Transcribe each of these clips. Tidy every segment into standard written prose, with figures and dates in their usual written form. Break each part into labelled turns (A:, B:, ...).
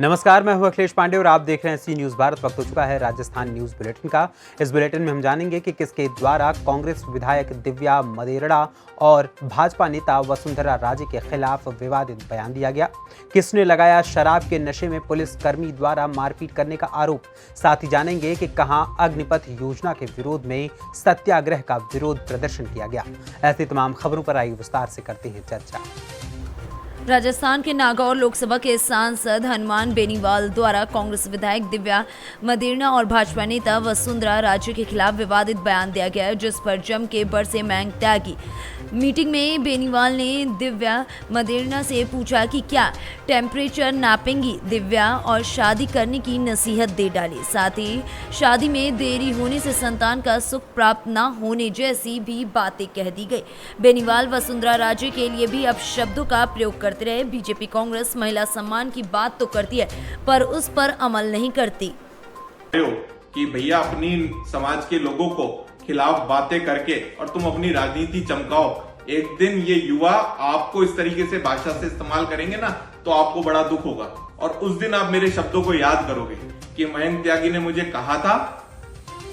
A: नमस्कार, मैं हूं अखिलेश पांडे और आप देख रहे हैं सी न्यूज भारत। वक्त हो चुका है राजस्थान न्यूज बुलेटिन का। इस बुलेटिन में हम जानेंगे कि किसके द्वारा कांग्रेस विधायक दिव्या मदेरणा और भाजपा नेता वसुंधरा राजे के खिलाफ विवादित बयान दिया गया, किसने लगाया शराब के नशे में पुलिस कर्मी द्वारा मारपीट करने का आरोप। साथ ही जानेंगे कि कहां अग्निपथ योजना के विरोध में सत्याग्रह का विरोध प्रदर्शन किया गया। ऐसी तमाम खबरों पर आइए विस्तार से करते हैं चर्चा।
B: राजस्थान के नागौर लोकसभा के सांसद हनुमान बेनीवाल द्वारा कांग्रेस विधायक दिव्या मदेरणा और भाजपा नेता वसुंधरा राजे के खिलाफ विवादित बयान दिया गया, जिस पर जम के बरसे मैंग त्यागी। मीटिंग में बेनीवाल ने दिव्या मदेरणा से पूछा कि क्या टेम्परेचर नापेंगी दिव्या और शादी करने की नसीहत दे डाली। साथ ही शादी में देरी होने से संतान का सुख प्राप्त न होने जैसी भी बातें कह दी गई। बेनीवाल वसुंधरा राजे के लिए भी अब शब्दों का प्रयोग करते रहे। बीजेपी कांग्रेस महिला सम्मान की बात तो करती है पर उस पर अमल नहीं करती।
C: कि भैया अपनी समाज के लोगों को खिलाफ बातें करके और तुम अपनी राजनीति चमकाओ, एक दिन ये युवा आपको इस तरीके से भाषा से इस्तेमाल करेंगे ना तो आपको बड़ा दुख होगा और उस दिन आप मेरे शब्दों को याद करोगे कि मयंक त्यागी ने मुझे कहा था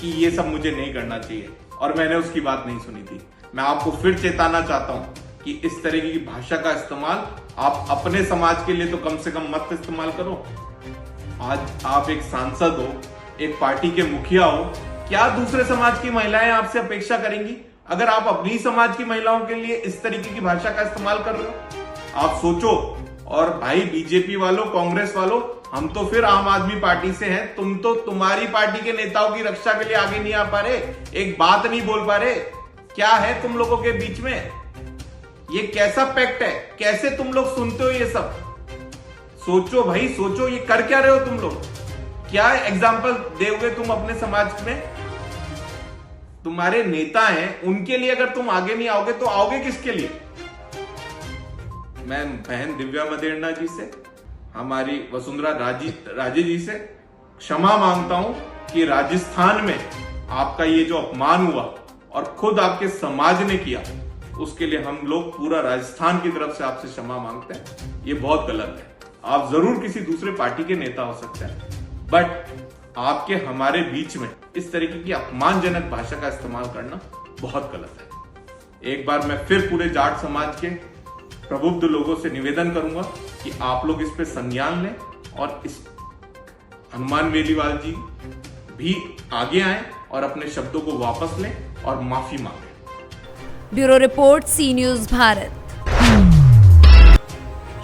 C: कि ये सब मुझे नहीं करना चाहिए और मैंने उसकी बात नहीं सुनी थी। मैं आपको फिर चेताना चाहता हूं कि इस तरीके की भाषा का इस्तेमाल आप अपने समाज के लिए तो कम से कम मत इस्तेमाल करो। आज आप एक सांसद हो, एक पार्टी के मुखिया हो, क्या दूसरे समाज की महिलाएं आपसे अपेक्षा करेंगी अगर आप अपनी समाज की महिलाओं के लिए इस तरीके की भाषा का इस्तेमाल कर रहे हो? आप सोचो। और भाई बीजेपी वालों, कांग्रेस वालों, हम तो फिर आम आदमी पार्टी से हैं, तुम तो तुम्हारी पार्टी के नेताओं की रक्षा के लिए आगे नहीं आ पा रहे, एक बात नहीं बोल पा रहे। क्या है तुम लोगों के बीच में? ये कैसा पैक्ट है? कैसे तुम लोग सुनते हो ये सब? सोचो भाई, सोचो, ये कर क्या रहे हो तुम लोग? क्या एग्जाम्पल दोगे तुम अपने समाज में? तुम्हारे नेता हैं, उनके लिए अगर तुम आगे नहीं आओगे तो आओगे किसके लिए? मैं बहन दिव्या मदेरणा जी से, हमारी वसुंधरा राजे जी से क्षमा मांगता हूं कि राजस्थान में आपका ये जो अपमान हुआ और खुद आपके समाज ने किया, उसके लिए हम लोग पूरा राजस्थान की तरफ से आपसे क्षमा मांगते हैं। ये बहुत गलत है। आप जरूर किसी दूसरे पार्टी के नेता हो सकते हैं, बट आपके हमारे बीच में इस तरीके की अपमानजनक भाषा का इस्तेमाल करना बहुत गलत है। एक बार मैं फिर पूरे जाट समाज के प्रबुद्ध लोगों से निवेदन करूंगा कि आप लोग इस पे संज्ञान लें और इस हनुमान बेनीवाल जी भी आगे आए और अपने शब्दों को वापस लें और माफी मांगे।
B: ब्यूरो रिपोर्ट, सी न्यूज भारत।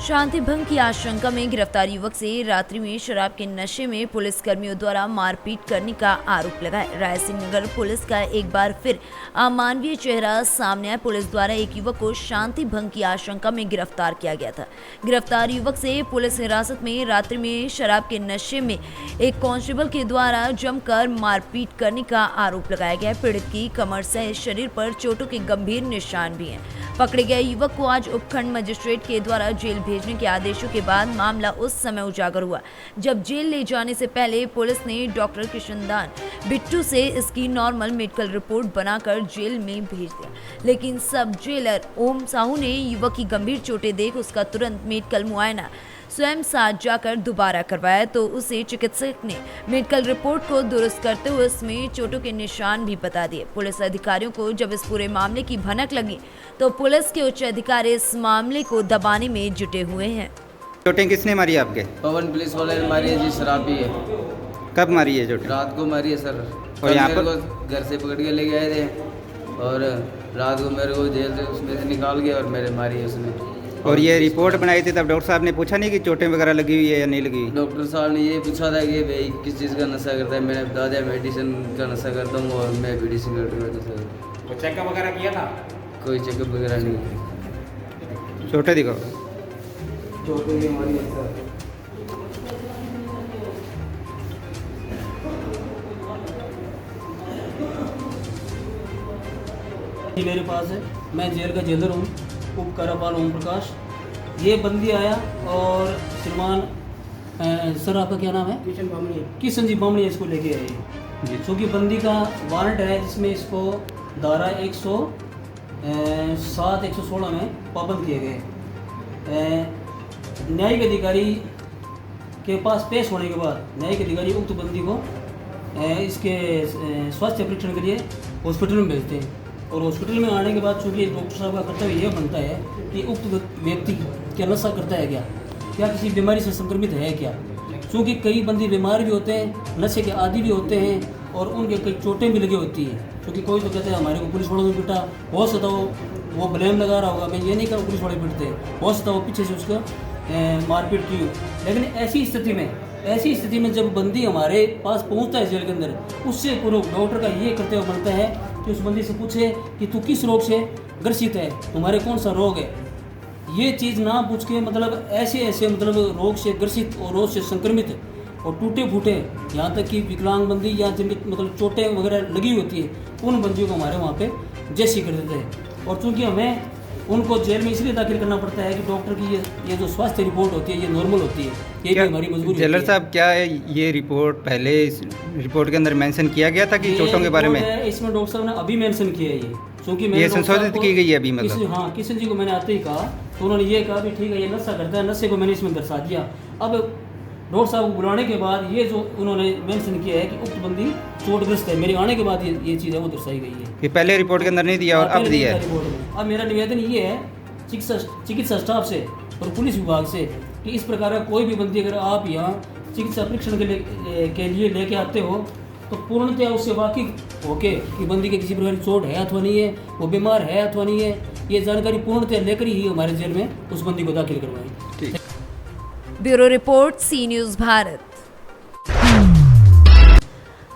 B: शांति भंग की आशंका में गिरफ्तार युवक से रात्रि में शराब के नशे में पुलिस कर्मियों द्वारा मारपीट करने का आरोप लगाया। रायसिंह नगर पुलिस का एक बार फिर अमानवीय चेहरा सामने आया। पुलिस द्वारा एक युवक को शांति भंग की आशंका में गिरफ्तार किया गया था। गिरफ्तार युवक से पुलिस हिरासत में रात्रि में शराब के नशे में एक कांस्टेबल के द्वारा जमकर मारपीट करने का आरोप लगाया गया। पीड़ित की कमर सहित शरीर पर चोटों के गंभीर निशान भी हैं। पकड़े गए युवक को आज उपखंड मजिस्ट्रेट के द्वारा जेल भेजने के आदेशों के बाद मामला उस समय उजागर हुआ जब जेल ले जाने से पहले पुलिस ने डॉक्टर किशनदान बिट्टू से इसकी नॉर्मल मेडिकल रिपोर्ट बनाकर जेल में भेज दिया, लेकिन सब जेलर ओम साहू ने युवक की गंभीर चोटें देख उसका तुरंत मेडिकल मुआयना स्वयं साथ जाकर दोबारा करवाया तो उसे चिकित्सक ने मेडिकल रिपोर्ट को दुरुस्त करते हुए उसमें चोटों के निशान भी बता दिए। पुलिस अधिकारियों को जब इस पूरे मामले की भनक लगी तो पुलिस के उच्च अधिकारी इस मामले को दबाने में जुटे हुए हैं।
D: चोटें किसने मारी आपके?
E: पवन पुलिस वाले ने मारी है जी, शराबी है।
D: कब मारी है चोटें?
E: रात को मारी है सर।
D: और यहाँ पर
E: को घर से पकड़ के ले गए थे और रात को मेरे को जेल से उसमें से निकाल गया और मेरे मारी है उसने।
D: और ये रिपोर्ट बनाई थी तब डॉक्टर साहब ने पूछा नहीं कि चोटें वगैरह लगी हुई है या नहीं लगी हुई?
E: डॉक्टर साहब ने ये पूछा था कि भाई किस चीज़ का नशा करता है। मैंने बता दिया मेडिसिन का नशा करता हूँ और मैं बीड़ी सिगरेट का नशा करता हूँ।
F: तो चेकअप वगैरह किया था?
E: कोई चेकअप वगैरह नहीं।
D: चोटें दिखाओ।
E: चोटें की हमारी है सर।
G: मेरे पास है, मैं जेल का जेलर हूँ, उप कारापाल ओम प्रकाश। ये बंदी आया और श्रीमान सर आपका क्या नाम है? किशन जी बामणी इसको लेके आए क्योंकि बंदी का वारंट है जिसमें इसको धारा 107 116 में पाबंद किए गए। न्यायिक अधिकारी के पास पेश होने के बाद न्यायिक अधिकारी उक्त बंदी को इसके स्वास्थ्य परीक्षण के लिए हॉस्पिटल में भेजते हैं। और हॉस्पिटल में आने के बाद चूँकि डॉक्टर साहब का कर्तव्य यह बनता है कि उक्त व्यक्ति क्या नशा करता है, क्या किसी बीमारी से संक्रमित है क्या। चूँकि कई बंदी बीमार भी होते हैं, नशे के आदी भी होते हैं और उनके कई चोटें भी लगी होती हैं। क्योंकि कोई तो कहते हैं हमारे को पुलिस वालों ने पीटा, हो सकता वो ब्लेम लगा रहा होगा, मैं ये नहीं कहूँ पुलिस वाले पीटते, हो सकता वो पीछे से उसको मारपीट की हो। लेकिन ऐसी स्थिति में जब बंदी हमारे पास पहुंचता है जेल के अंदर, उससे पूर्व डॉक्टर का ये कर्तव्य बनता है कि उस बंदी से पूछे कि तू किस रोग से ग्रसित है, तुम्हारे कौन सा रोग है। ये चीज़ ना पूछ के मतलब ऐसे मतलब रोग से ग्रसित और रोग से संक्रमित और टूटे फूटे, यहाँ तक कि विकलांग बंदी या जिनके मतलब चोटें वगैरह लगी होती है, उन बंदियों को हमारे वहाँ पे जैसी कर देते हैं। और चूँकि हमें उनको जेल में इसलिए दाखिल करना पड़ता है कि डॉक्टर की ये जो स्वास्थ्य रिपोर्ट होती है ये नॉर्मल होती है, ये भी हमारी मजबूरी।
D: जेलर साहब, क्या है ये रिपोर्ट पहले इस रिपोर्ट के अंदर मेंशन किया गया था कि चोटों के बारे में?
G: इसमें डॉक्टर साहब ने अभी मेंशन किया है ये, क्योंकि
D: ये संशोधित की गई है अभी मतलब।
G: हाँ, किशन जी को मैंने आते ही कहा तो उन्होंने ये कहा भी ठीक है ये नशा करता है, नशे को मैंने इसमें दर्शा दिया। अब डॉक्टर साहब को बुलाने के बाद ये जो उन्होंने मेंशन किया है कि उक्त बंदी चोटग्रस्त है, मेरे आने के बाद ये चीज़ है वो दर्शाई गई है।
D: कि पहले रिपोर्ट के अंदर नहीं दिया और अब दिया है।
G: अब मेरा निवेदन ये है चिकित्सा स्टाफ से और पुलिस विभाग से कि इस प्रकार का कोई भी बंदी अगर आप यहाँ चिकित्सा परीक्षण के लिए लेके आते हो तो पूर्णतः उससे वाकिफ होके कि बंदी के किसी प्रकार की चोट है अथवा नहीं है, वो बीमार है अथवा नहीं है, ये जानकारी पूर्णतः लेकर ही हमारे जेल में उस बंदी को दाखिल करवाएं।
B: ब्यूरो रिपोर्ट, सी न्यूज़ भारत।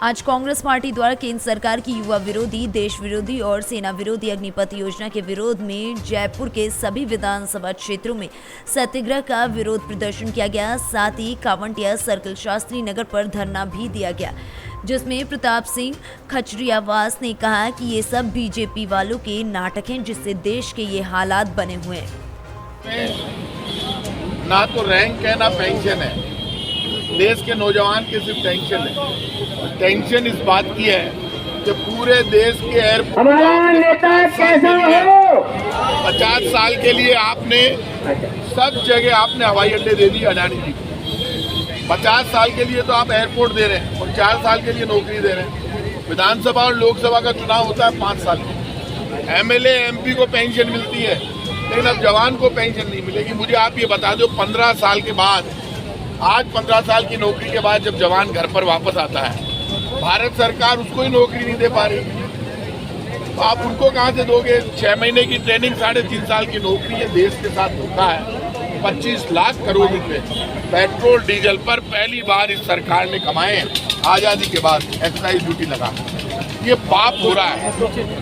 B: आज कांग्रेस पार्टी द्वारा केंद्र सरकार की युवा विरोधी, देश विरोधी और सेना विरोधी अग्निपथ योजना के विरोध में जयपुर के सभी विधानसभा क्षेत्रों में सत्याग्रह का विरोध प्रदर्शन किया गया। साथ ही कावंटिया सर्कल शास्त्री नगर पर धरना भी दिया गया, जिसमें प्रताप सिंह खचरियावास ने कहा कि ये सब बीजेपी वालों के नाटक हैं, जिससे देश के ये हालात बने हुए हैं।
F: ना तो रैंक है ना पेंशन है, देश के नौजवान की सिर्फ टेंशन है। टेंशन इस बात की है कि पूरे देश के एयरपोर्ट 50 साल के लिए आपने सब जगह आपने हवाई अड्डे दे दिए अडानी जी को। 50 साल के लिए तो आप एयरपोर्ट दे रहे हैं और 4 साल के लिए नौकरी दे रहे हैं। विधानसभा और लोकसभा का चुनाव होता है 5 साल में। एमएलए एमपी को पेंशन मिलती है, लेकिन अब जवान को पेंशन नहीं मिलेगी। मुझे आप ये बता दो, 15 साल के बाद, आज 15 साल की नौकरी के बाद जब जवान घर पर वापस आता है, भारत सरकार उसको ही नौकरी नहीं दे पा रही, तो आप उनको कहाँ से दोगे? 6 महीने की ट्रेनिंग, 3.5 साल की नौकरी है, देश के साथ धोखा है। 25 लाख करोड़ रुपए पेट्रोल डीजल पर पहली बार इस सरकार ने कमाए हैं आज़ादी के बाद, एक्साइज ड्यूटी लगा। ये पाप हो रहा है।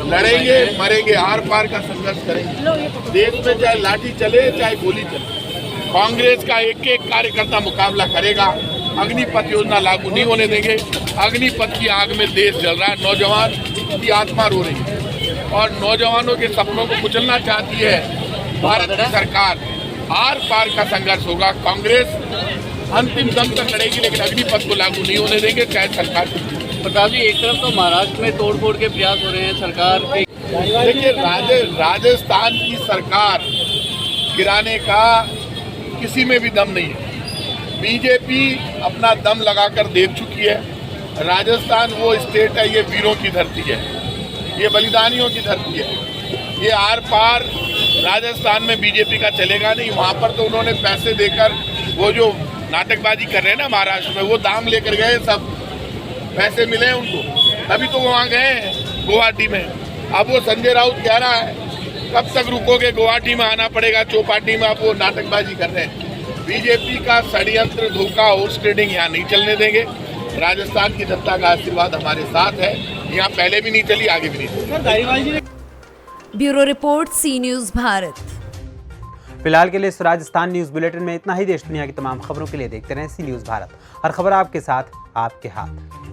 F: लड़ेंगे मरेंगे, आर पार का संघर्ष करेंगे। देश में चाहे लाठी चले चाहे गोली चले, कांग्रेस का एक एक कार्यकर्ता मुकाबला करेगा। अग्निपथ योजना लागू नहीं होने देंगे। अग्निपथ की आग में देश जल रहा है, नौजवान की आत्मा रो रही है और नौजवानों के सपनों को कुचलना चाहती है भारत की सरकार। आर पार का संघर्ष होगा। कांग्रेस अंतिम दम तक लड़ेगी, लेकिन अग्निपथ को लागू नहीं होने देंगे, चाहे सरकार।
E: प्रताप जी, एक तरफ तो महाराष्ट्र में तोड़फोड़ के प्रयास हो रहे हैं सरकार के।
F: देखिए, राजस्थान की सरकार गिराने का किसी में भी दम नहीं है। बीजेपी अपना दम लगाकर देख चुकी है। राजस्थान वो स्टेट है, ये वीरों की धरती है, ये बलिदानियों की धरती है। ये आर पार राजस्थान में बीजेपी का चलेगा नहीं। वहाँ पर तो उन्होंने पैसे देकर वो जो नाटकबाजी कर रहे हैं ना महाराष्ट्र में, वो दाम लेकर गए, सब पैसे मिले उनको, तभी तो वहाँ गए गुवाहाटी में। अब वो संजय राउत कह रहा है कब तक रुकोगे, गुवाहाटी में आना पड़ेगा, चौपाटी में आप वो नाटकबाजी कर रहे हैं। बीजेपी का षड्यंत्र, धोखा, हॉर्स ट्रेडिंग यहाँ नहीं चलने देंगे। राजस्थान की जनता का आशीर्वाद हमारे साथ है, यहाँ पहले भी नहीं चली, आगे भी नहीं चली।
B: ब्यूरो रिपोर्ट, सी न्यूज़ भारत।
A: फिलहाल के लिए इस राजस्थान न्यूज़ बुलेटिन में इतना ही। देश दुनिया की तमाम खबरों के लिए देखते रहें सी न्यूज़ भारत। हर खबर आपके साथ, आपके हाथ।